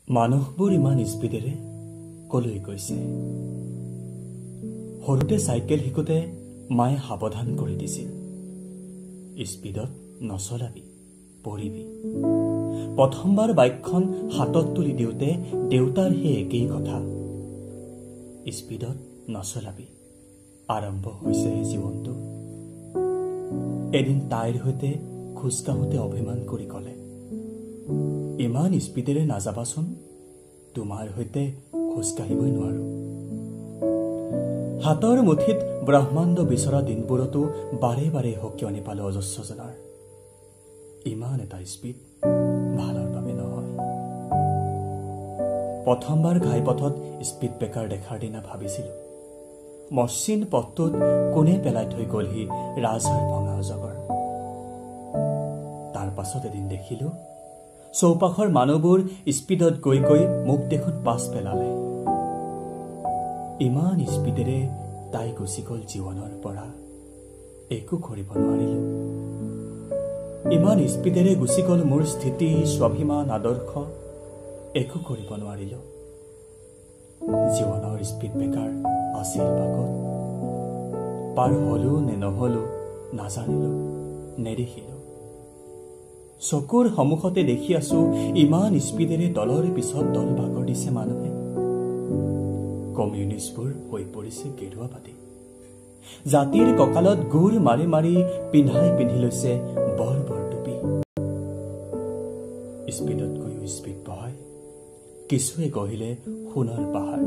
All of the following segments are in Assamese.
মানুহবোৰ ইমান স্পীডেৰে কলৈ গৈছে। সৰুতে চাইকেল শিকোতে মায়ে সাৱধান কৰি দিছিল, স্পীডত নচলাবি, পৰিবি। প্ৰথমবাৰ বাইকখন হাতত তুলি দিওঁতে দেউতাৰ সেই একেই কথা, স্পীডত নচলাবি, আৰম্ভ হৈছেহে জীৱনটো। এদিন তাইৰ সৈতে খোজকাঢ়োতে অভিমান কৰি ক'লে, ইমান স্পীডেৰে নাযাবাচোন, তোমাৰ সৈতে খোজকাঢ়িবই নোৱাৰো। হাতৰ মুঠিত ব্ৰহ্মাণ্ড বিচৰা দিনবোৰতো বাৰে বাৰে সকিয়নি পালো অজস্ৰজনাৰ। ইমান এটা স্পীড ভালৰ বাবে নহয়। প্ৰথমবাৰ ঘাইপথত স্পীড ব্ৰেকাৰ দেখাৰ দিনা ভাবিছিলো, মসৃণ পথটোত কোনে পেলাই থৈ গলহি ৰাজহাড় ভঙা অজগৰ। তাৰ পাছত এদিন দেখিলো, চৌপাশৰ মানুহবোৰ স্পীডত গৈ গৈ মোক দেখোন পাছ পেলালে। ইমান স্পীডেৰে তাই গুচি গল জীৱনৰ পৰা, একো কৰিব নোৱাৰিলো। ইমান স্পীডেৰে গুচি গল মোৰ স্থিতি, স্বাভিমান, আদৰ্শ, একো কৰিব নোৱাৰিলো। জীৱনৰ স্পীড ব্ৰেকাৰ আছিল পাকত, পাৰ হলো নে নহলো নাজানিলো, নেদেখিলো। চকুৰ সন্মুখতে দেখি আছো ইমান স্পীডেৰে দলৰ পিছত দল ভাগৰ দিছে মানুহে। কমিউনিষ্টবোৰ হৈ পৰিছে গেৰুৱাবাদী, জাতিৰ কঁকালত গোৰ মাৰি মাৰি পিন্ধি লৈছে বৰ বৰ টুপি। স্পীডতকৈও স্পীড বঢ়াই কিছুৱে গঢ়িলে সোণৰ পাহাৰ,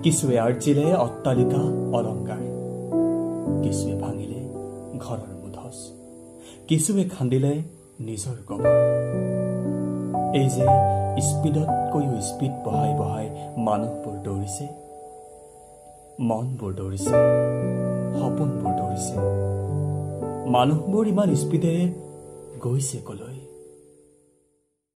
কিছুৱে আৰ্জিলে অট্টালিকা অলংকাৰ, কিছুৱে ভাঙিলে ঘৰৰ মুধচ, কিছুৱে খান্দিলে নিজৰ গোবৰ। এই যে স্পীডতকৈও স্পীড বঢ়াই বঢ়াই মানুহবোৰ দৌৰিছে, মনবোৰ দৌৰিছে, সপোনবোৰ দৌৰিছে। মানুহবোৰ ইমান স্পীডেৰে গৈছে কলৈ?